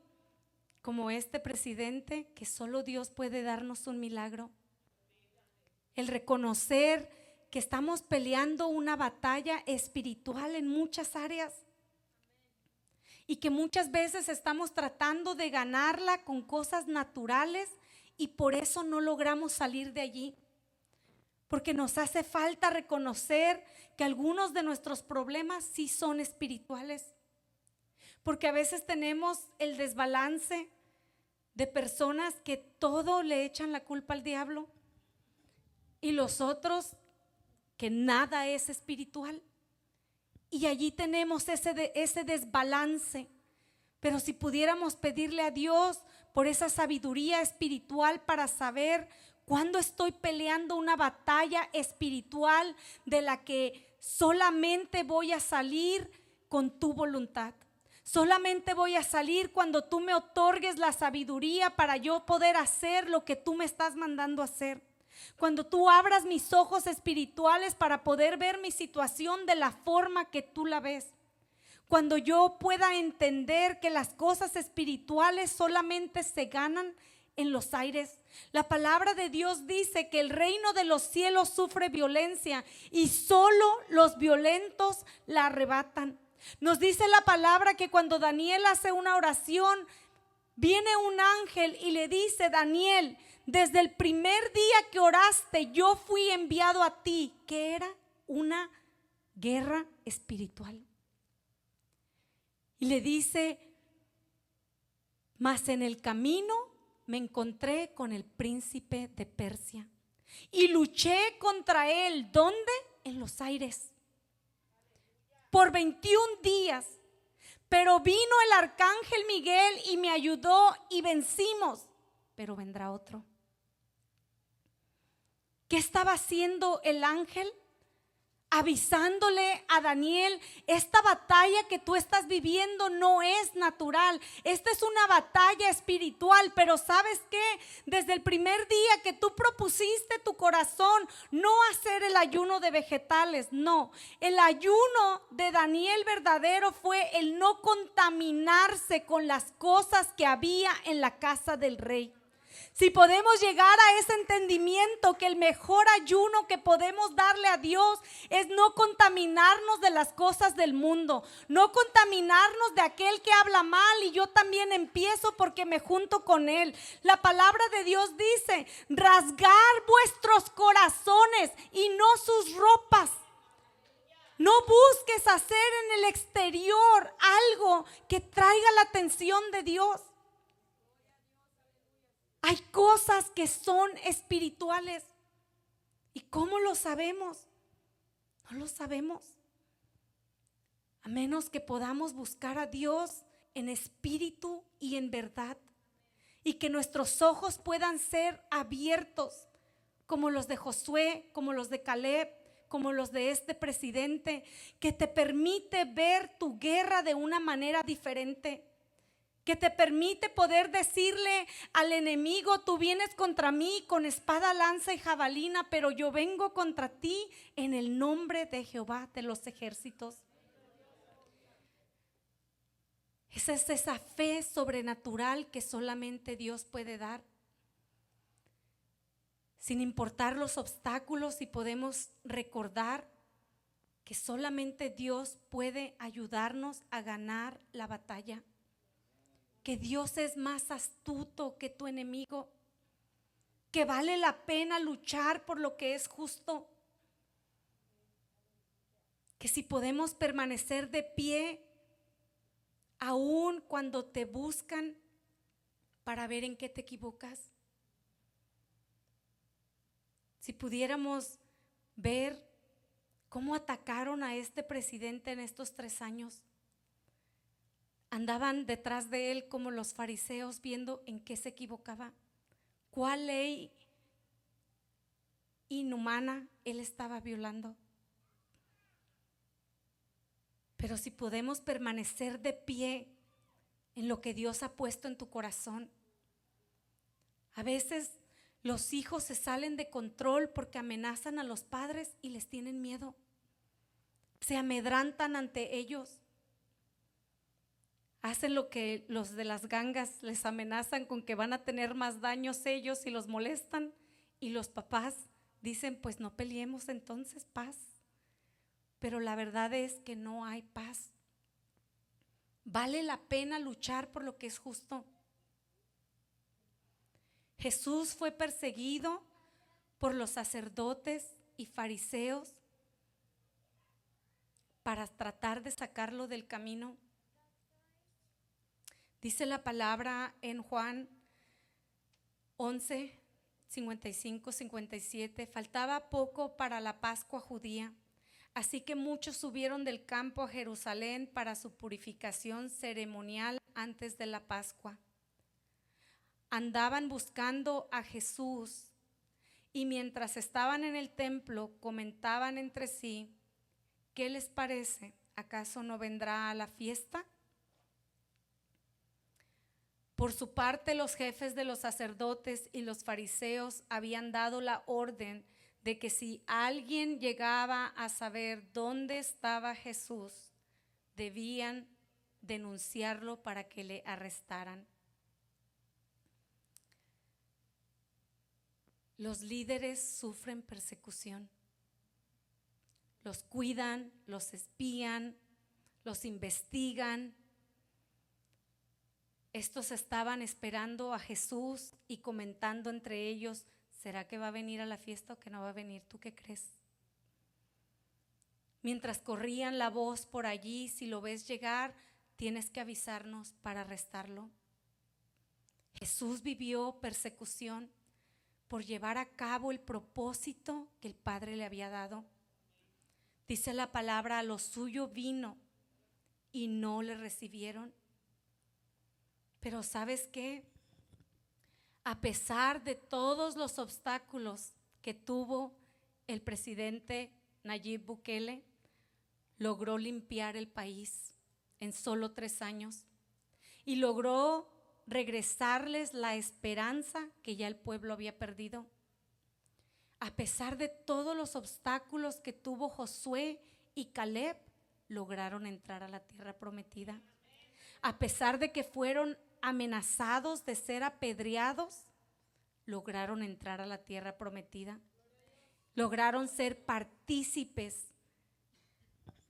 como este presidente, que solo Dios puede darnos un milagro. El reconocer que estamos peleando una batalla espiritual en muchas áreas, y que muchas veces estamos tratando de ganarla con cosas naturales, y por eso no logramos salir de allí. Porque nos hace falta reconocer que algunos de nuestros problemas sí son espirituales. Porque a veces tenemos el desbalance de personas que todo le echan la culpa al diablo, y los otros que nada es espiritual. Y allí tenemos ese desbalance. Pero si pudiéramos pedirle a Dios por esa sabiduría espiritual para saber cuándo estoy peleando una batalla espiritual de la que solamente voy a salir con tu voluntad, Solamente voy a salir cuando tú me otorgues la sabiduría para yo poder hacer lo que tú me estás mandando a hacer. Cuando tú abras mis ojos espirituales para poder ver mi situación de la forma que tú la ves. Cuando yo pueda entender que las cosas espirituales solamente se ganan en los aires. La palabra de Dios dice que el reino de los cielos sufre violencia y solo los violentos la arrebatan. Nos dice la palabra que cuando Daniel hace una oración, viene un ángel y le dice: Daniel, desde el primer día que oraste, yo fui enviado a ti. Que era una guerra espiritual. Y le dice: mas en el camino me encontré con el príncipe de Persia y luché contra él. ¿Dónde? En los aires. Por 21 días. Pero vino el arcángel Miguel y me ayudó y vencimos. Pero vendrá otro. ¿Qué estaba haciendo el ángel? Avisándole a Daniel: esta batalla que tú estás viviendo no es natural, esta es una batalla espiritual. Pero ¿sabes qué? Desde el primer día que tú propusiste tu corazón no hacer el ayuno de vegetales, no, el ayuno de Daniel verdadero fue el no contaminarse con las cosas que había en la casa del rey. Si podemos llegar a ese entendimiento que el mejor ayuno que podemos darle a Dios es no contaminarnos de las cosas del mundo, no contaminarnos de aquel que habla mal y yo también empiezo porque me junto con él. La palabra de Dios dice: rasgar vuestros corazones y no sus ropas. No busques hacer en el exterior algo que traiga la atención de Dios. Hay cosas que son espirituales. ¿Y cómo lo sabemos? No lo sabemos. A menos que podamos buscar a Dios en espíritu y en verdad. Y que nuestros ojos puedan ser abiertos, como los de Josué, como los de Caleb, como los de este presidente, que te permite ver tu guerra de una manera diferente. Que te permite poder decirle al enemigo: tú vienes contra mí con espada, lanza y jabalina, pero yo vengo contra ti en el nombre de Jehová de los ejércitos. Esa es esa fe sobrenatural que solamente Dios puede dar. Sin importar los obstáculos, y podemos recordar que solamente Dios puede ayudarnos a ganar la batalla. Que Dios es más astuto que tu enemigo, que vale la pena luchar por lo que es justo, que si podemos permanecer de pie aún cuando te buscan para ver en qué te equivocas. Si pudiéramos ver cómo atacaron a este presidente en estos 3 años. Andaban detrás de él como los fariseos viendo en qué se equivocaba, cuál ley inhumana él estaba violando. Pero si podemos permanecer de pie en lo que Dios ha puesto en tu corazón. A veces los hijos se salen de control porque amenazan a los padres y les tienen miedo. Se amedrantan ante ellos. Hacen lo que los de las gangas les amenazan con que van a tener más daños ellos si los molestan, y los papás dicen: pues no peleemos entonces, paz. Pero la verdad es que no hay paz. Vale la pena luchar por lo que es justo. Jesús fue perseguido por los sacerdotes y fariseos para tratar de sacarlo del camino. Dice la palabra en Juan 11, 55, 57, faltaba poco para la Pascua judía, así que muchos subieron del campo a Jerusalén para su purificación ceremonial antes de la Pascua. Andaban buscando a Jesús y mientras estaban en el templo comentaban entre sí: ¿qué les parece? ¿Acaso no vendrá a la fiesta? Por su parte, los jefes de los sacerdotes y los fariseos habían dado la orden de que si alguien llegaba a saber dónde estaba Jesús, debían denunciarlo para que le arrestaran. Los líderes sufren persecución. Los cuidan, los espían, los investigan. Estos estaban esperando a Jesús y comentando entre ellos: ¿será que va a venir a la fiesta o que no va a venir? ¿Tú qué crees? Mientras corrían la voz por allí: si lo ves llegar, tienes que avisarnos para arrestarlo. Jesús vivió persecución por llevar a cabo el propósito que el Padre le había dado. Dice la palabra: a lo suyo vino y no le recibieron. Pero ¿sabes qué? A pesar de todos los obstáculos que tuvo el presidente Nayib Bukele, logró limpiar el país en solo 3 años y logró regresarles la esperanza que ya el pueblo había perdido. A pesar de todos los obstáculos que tuvo Josué y Caleb, lograron entrar a la tierra prometida. A pesar de que fueron amenazados de ser apedreados, lograron entrar a la tierra prometida. Lograron ser partícipes.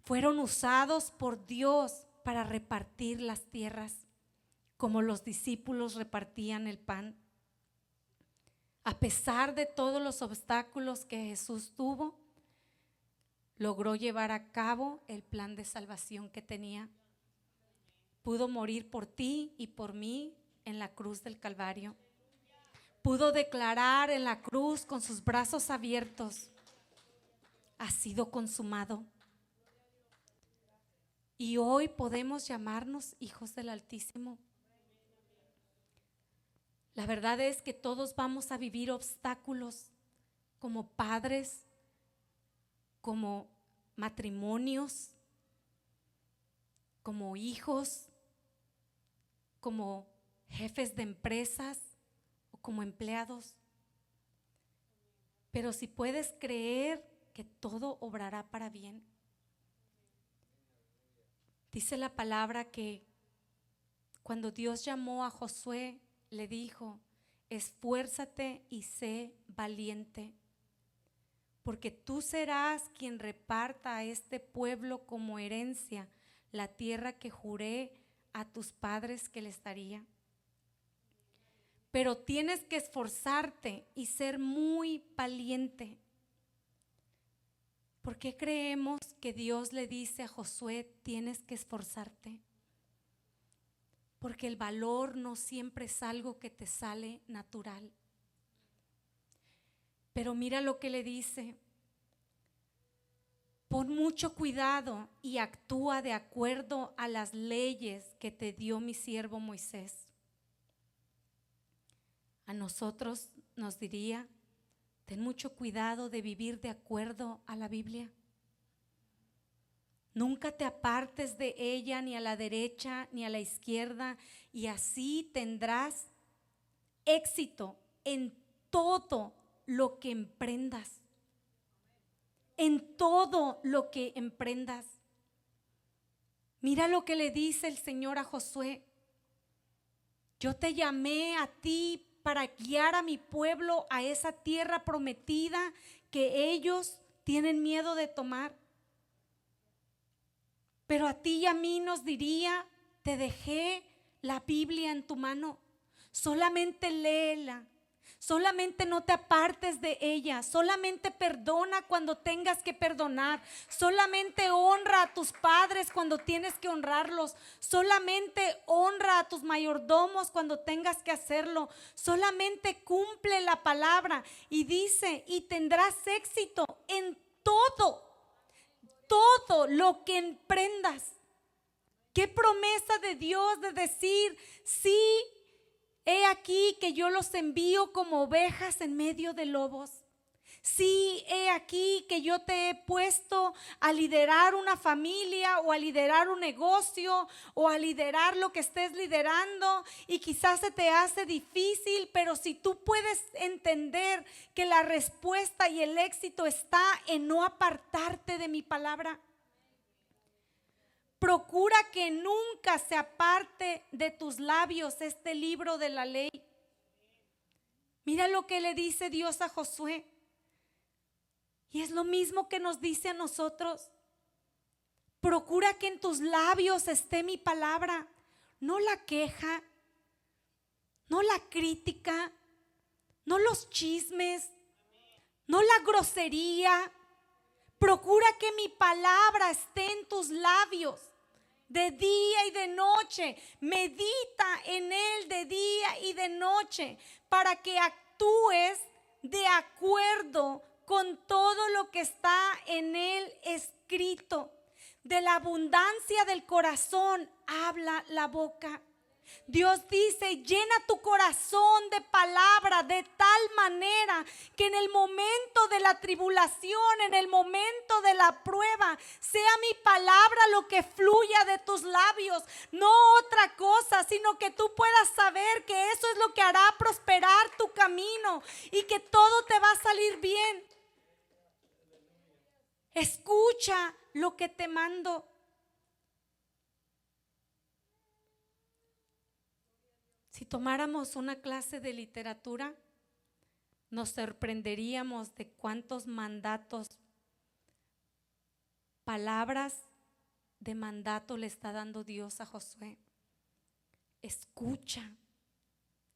Fueron usados por Dios para repartir las tierras, como los discípulos repartían el pan. A pesar de todos los obstáculos que Jesús tuvo, logró llevar a cabo el plan de salvación que tenía. Pudo morir por ti y por mí en la cruz del Calvario. Pudo declarar en la cruz con sus brazos abiertos: ha sido consumado. Y hoy podemos llamarnos hijos del Altísimo. La verdad es que todos vamos a vivir obstáculos como padres, como matrimonios, como hijos, como jefes de empresas o como empleados. Pero si puedes creer que todo obrará para bien. Dice la palabra que cuando Dios llamó a Josué, le dijo: esfuérzate y sé valiente, porque tú serás quien reparta a este pueblo como herencia la tierra que juré a tus padres que les daría. Pero tienes que esforzarte y ser muy valiente. ¿Por qué creemos que Dios le dice a Josué: tienes que esforzarte? Porque el valor no siempre es algo que te sale natural. Pero mira lo que le dice: pon mucho cuidado y actúa de acuerdo a las leyes que te dio mi siervo Moisés. A nosotros nos diría: ten mucho cuidado de vivir de acuerdo a la Biblia. Nunca te apartes de ella ni a la derecha ni a la izquierda, y así tendrás éxito en todo lo que emprendas. En todo lo que emprendas. Mira lo que le dice el Señor a Josué: yo te llamé a ti para guiar a mi pueblo a esa tierra prometida que ellos tienen miedo de tomar. Pero a ti y a mí nos diría: te dejé la Biblia en tu mano, solamente léela, solamente no te apartes de ella, solamente perdona cuando tengas que perdonar, solamente honra a tus padres cuando tienes que honrarlos, solamente honra a tus mayordomos cuando tengas que hacerlo, solamente cumple la palabra. Y dice: y tendrás éxito en todo lo que emprendas. Qué promesa de Dios de decir: sí, he aquí que yo los envío como ovejas en medio de lobos. Sí, he aquí que yo te he puesto a liderar una familia o a liderar un negocio o a liderar lo que estés liderando y quizás se te hace difícil, pero si tú puedes entender que la respuesta y el éxito está en no apartarte de mi palabra. Procura que nunca se aparte de tus labios este libro de la ley. Mira lo que le dice Dios a Josué. Y es lo mismo que nos dice a nosotros. Procura que en tus labios esté mi palabra, no la queja, no la crítica, no los chismes, no la grosería. Procura que mi palabra esté en tus labios de día y de noche. Medita en él de día y de noche para que actúes de acuerdo con todo lo que está en él escrito. De la abundancia del corazón habla la boca. Dios dice, llena tu corazón de palabra de tal manera que en el momento de la tribulación, en el momento de la prueba, sea mi palabra lo que fluya de tus labios, no otra cosa, sino que tú puedas saber que eso es lo que hará prosperar tu camino y que todo te va a salir bien. Escucha lo que te mando. Si tomáramos una clase de literatura, nos sorprenderíamos de cuántos mandatos, palabras de mandato le está dando Dios a Josué. Escucha,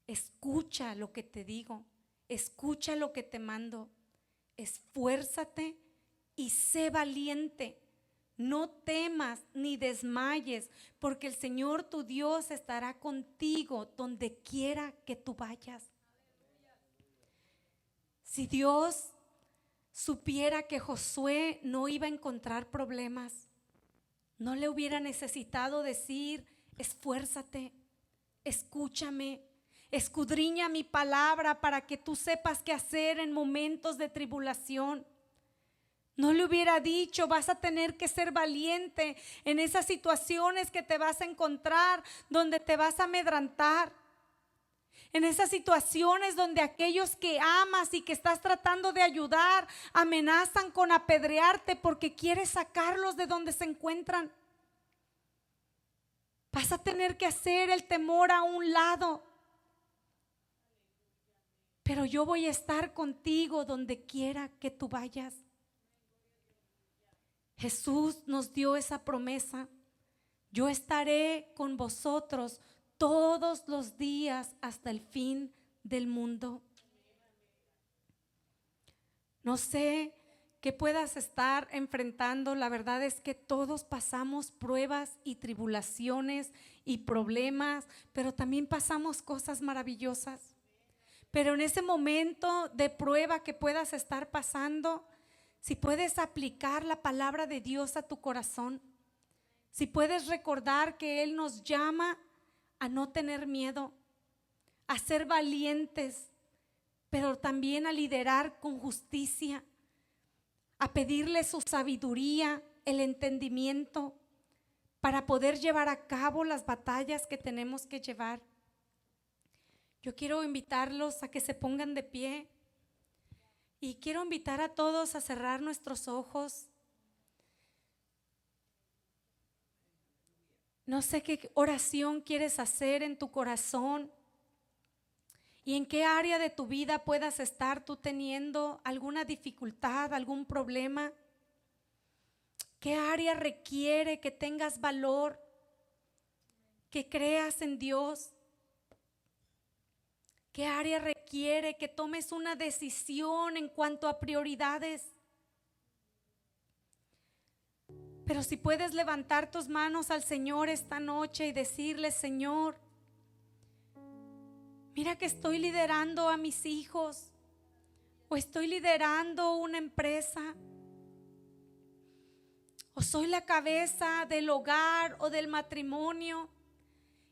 escucha lo que te digo, escucha lo que te mando, esfuérzate y sé valiente. No temas ni desmayes, porque el Señor tu Dios estará contigo donde quiera que tú vayas. Si Dios supiera que Josué no iba a encontrar problemas, no le hubiera necesitado decir, esfuérzate, escúchame, escudriña mi palabra para que tú sepas qué hacer en momentos de tribulación. No le hubiera dicho, vas a tener que ser valiente en esas situaciones que te vas a encontrar, donde te vas a amedrentar. En esas situaciones donde aquellos que amas y que estás tratando de ayudar amenazan con apedrearte porque quieres sacarlos de donde se encuentran. Vas a tener que hacer el temor a un lado. Pero yo voy a estar contigo donde quiera que tú vayas. Jesús nos dio esa promesa. Yo estaré con vosotros todos los días hasta el fin del mundo. No sé qué puedas estar enfrentando. La verdad es que todos pasamos pruebas y tribulaciones y problemas, pero también pasamos cosas maravillosas. Pero en ese momento de prueba que puedas estar pasando, si puedes aplicar la palabra de Dios a tu corazón, si puedes recordar que Él nos llama a no tener miedo, a ser valientes, pero también a liderar con justicia, a pedirle su sabiduría, el entendimiento, para poder llevar a cabo las batallas que tenemos que llevar. Yo quiero invitarlos a que se pongan de pie. Y quiero invitar a todos a cerrar nuestros ojos. No sé qué oración quieres hacer en tu corazón y en qué área de tu vida puedas estar tú teniendo alguna dificultad, algún problema. ¿Qué área requiere que tengas valor, que creas en Dios? ¿Qué área requiere que tomes una decisión en cuanto a prioridades? Pero si puedes levantar tus manos al Señor esta noche y decirle, Señor, mira que estoy liderando a mis hijos o estoy liderando una empresa o soy la cabeza del hogar o del matrimonio.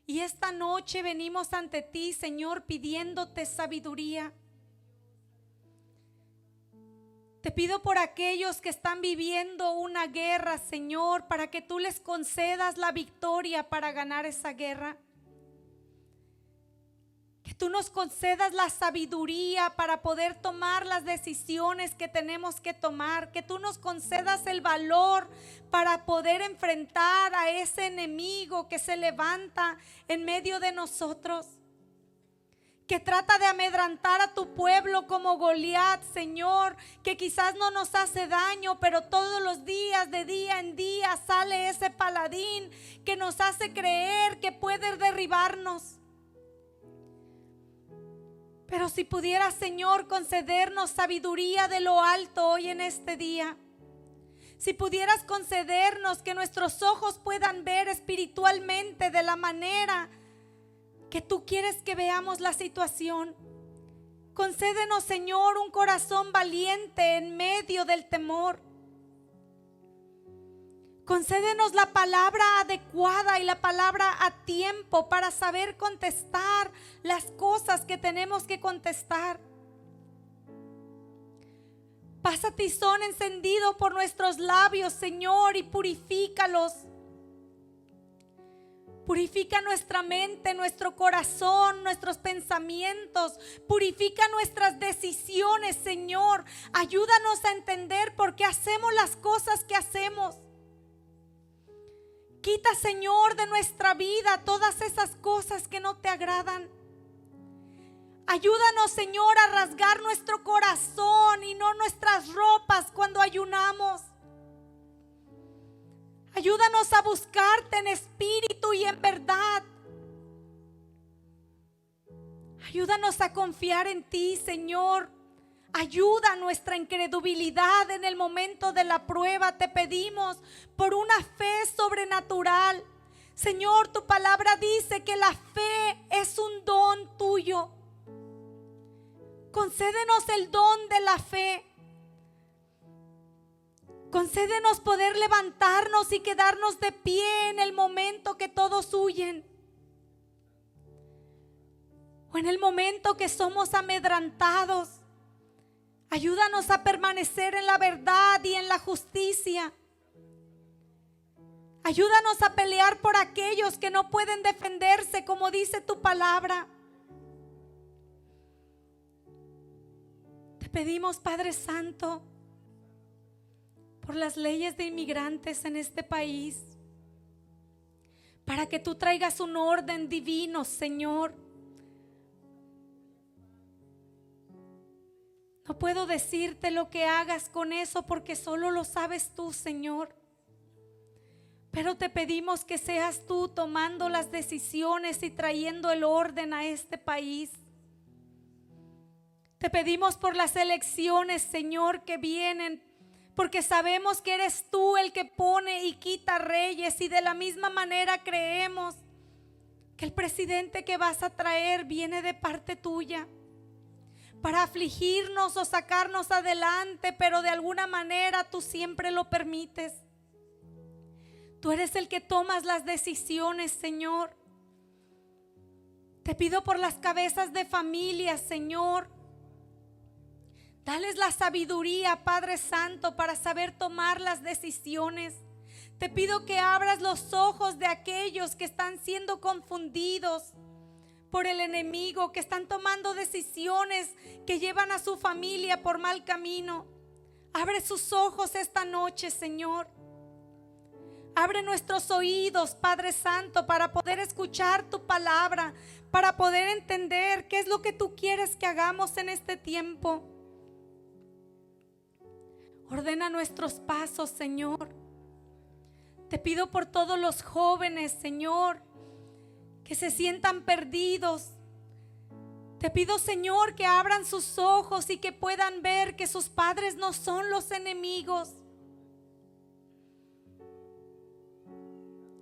Y esta noche venimos ante ti, Señor, pidiéndote sabiduría. Te pido por aquellos que están viviendo una guerra, Señor, para que tú les concedas la victoria para ganar esa guerra. Que tú nos concedas la sabiduría para poder tomar las decisiones que tenemos que tomar. Que tú nos concedas el valor para poder enfrentar a ese enemigo que se levanta en medio de nosotros, que trata de amedrantar a tu pueblo como Goliat, Señor, que quizás no nos hace daño, pero todos los días, de día en día, sale ese paladín que nos hace creer que puede derribarnos. Pero si pudieras, Señor, concedernos sabiduría de lo alto hoy en este día, si pudieras concedernos que nuestros ojos puedan ver espiritualmente de la manera que tú quieres que veamos la situación. Concédenos, Señor, un corazón valiente en medio del temor. Concédenos la palabra adecuada y la palabra a tiempo para saber contestar las cosas que tenemos que contestar. Pasa tizón encendido por nuestros labios, Señor, y purifícalos. Purifica nuestra mente, nuestro corazón, nuestros pensamientos. Purifica nuestras decisiones, Señor. Ayúdanos a entender por qué hacemos las cosas que hacemos. Quita, Señor, de nuestra vida todas esas cosas que no te agradan. Ayúdanos, Señor, a rasgar nuestro corazón y no nuestras ropas cuando ayunamos. Ayúdanos a buscarte en espíritu y en verdad. Ayúdanos a confiar en ti, Señor. Ayuda a nuestra incredulidad en el momento de la prueba. Te pedimos por una fe sobrenatural. Señor, tu palabra dice que la fe es un don tuyo. Concédenos el don de la fe. Concédenos poder levantarnos y quedarnos de pie en el momento que todos huyen, o en el momento que somos amedrantados. Ayúdanos a permanecer en la verdad y en la justicia. Ayúdanos a pelear por aquellos que no pueden defenderse, como dice tu palabra. Te pedimos, Padre Santo, por las leyes de inmigrantes en este país, para que tú traigas un orden divino, Señor. No puedo decirte lo que hagas con eso porque solo lo sabes tú, Señor. Pero te pedimos que seas tú tomando las decisiones y trayendo el orden a este país. Te pedimos por las elecciones, Señor, que vienen, porque sabemos que eres tú el que pone y quita reyes, y de la misma manera creemos que el presidente que vas a traer viene de parte tuya para afligirnos o sacarnos adelante, pero de alguna manera tú siempre lo permites. Tú eres el que tomas las decisiones, Señor. Te pido por las cabezas de familia, Señor. Dales la sabiduría, Padre Santo, para saber tomar las decisiones. Te pido que abras los ojos de aquellos que están siendo confundidos por el enemigo, que están tomando decisiones que llevan a su familia por mal camino. Abre sus ojos esta noche, Señor. Abre nuestros oídos, Padre Santo, para poder escuchar tu palabra, para poder entender qué es lo que tú quieres que hagamos en este tiempo. Ordena nuestros pasos, Señor. Te pido por todos los jóvenes, Señor, que se sientan perdidos. Te pido, Señor, que abran sus ojos y que puedan ver que sus padres no son los enemigos.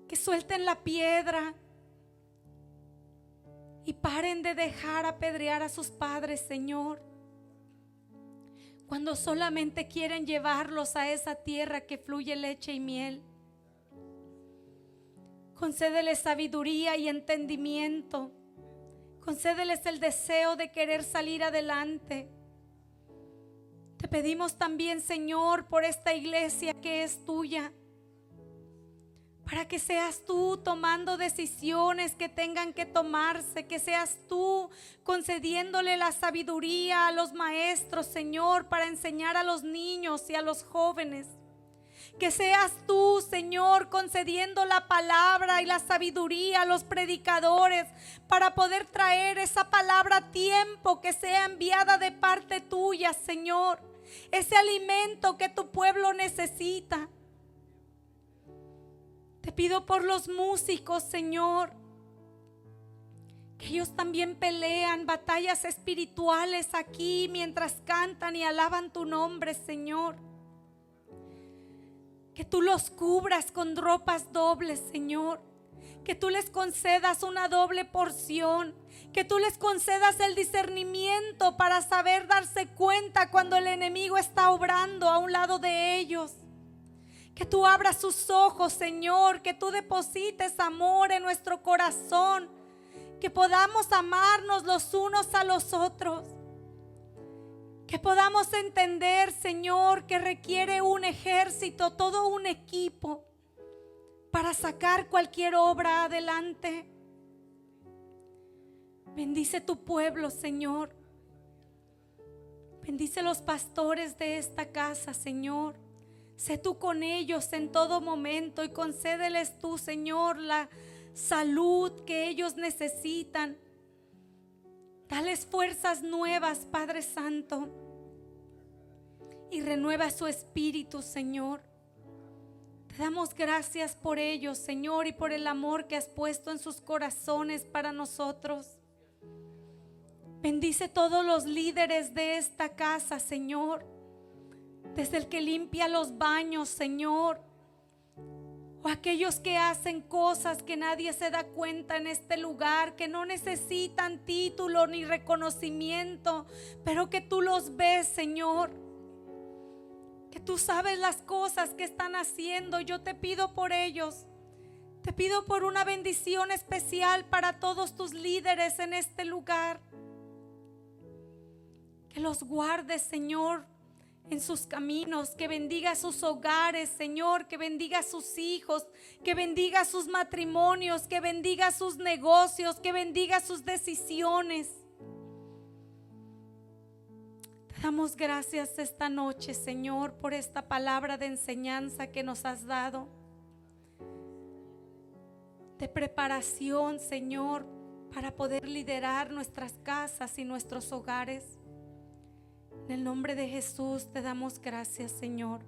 Que suelten la piedra y paren de dejar apedrear a sus padres, Señor, cuando solamente quieren llevarlos a esa tierra que fluye leche y miel. Concédeles sabiduría y entendimiento. Concédeles el deseo de querer salir adelante. Te pedimos también, Señor, por esta iglesia que es tuya, para que seas tú tomando decisiones que tengan que tomarse, que seas tú concediéndole la sabiduría a los maestros, Señor, para enseñar a los niños y a los jóvenes. Que seas tú, Señor, concediendo la palabra y la sabiduría a los predicadores para poder traer esa palabra a tiempo, que sea enviada de parte tuya, Señor. Ese alimento que tu pueblo necesita. Te pido por los músicos, Señor, que ellos también pelean batallas espirituales aquí mientras cantan y alaban tu nombre, Señor. Que tú los cubras con ropas dobles, Señor. Que tú les concedas una doble porción. Que tú les concedas el discernimiento para saber darse cuenta cuando el enemigo está obrando a un lado de ellos. Que tú abras sus ojos, Señor, que tú deposites amor en nuestro corazón, que podamos amarnos los unos a los otros, que podamos entender, Señor, que requiere un ejército, todo un equipo para sacar cualquier obra adelante. Bendice tu pueblo, Señor. Bendice los pastores de esta casa, Señor. Sé tú con ellos en todo momento y concédeles tú, Señor, la salud que ellos necesitan. Dales fuerzas nuevas, Padre Santo, y renueva su espíritu, Señor. Te damos gracias por ellos, Señor, y por el amor que has puesto en sus corazones para nosotros. Bendice todos los líderes de esta casa, Señor. Desde el que limpia los baños, Señor, o aquellos que hacen cosas que nadie se da cuenta en este lugar, que no necesitan título ni reconocimiento, pero que tú los ves, Señor, que tú sabes las cosas que están haciendo. Yo te pido por ellos. Te pido por una bendición especial para todos tus líderes en este lugar. Que los guardes, Señor, en sus caminos, que bendiga sus hogares, Señor, que bendiga sus hijos, que bendiga sus matrimonios, que bendiga sus negocios, que bendiga sus decisiones. Te damos gracias esta noche, Señor, por esta palabra de enseñanza que nos has dado, de preparación, Señor, para poder liderar nuestras casas y nuestros hogares. En el nombre de Jesús te damos gracias, Señor.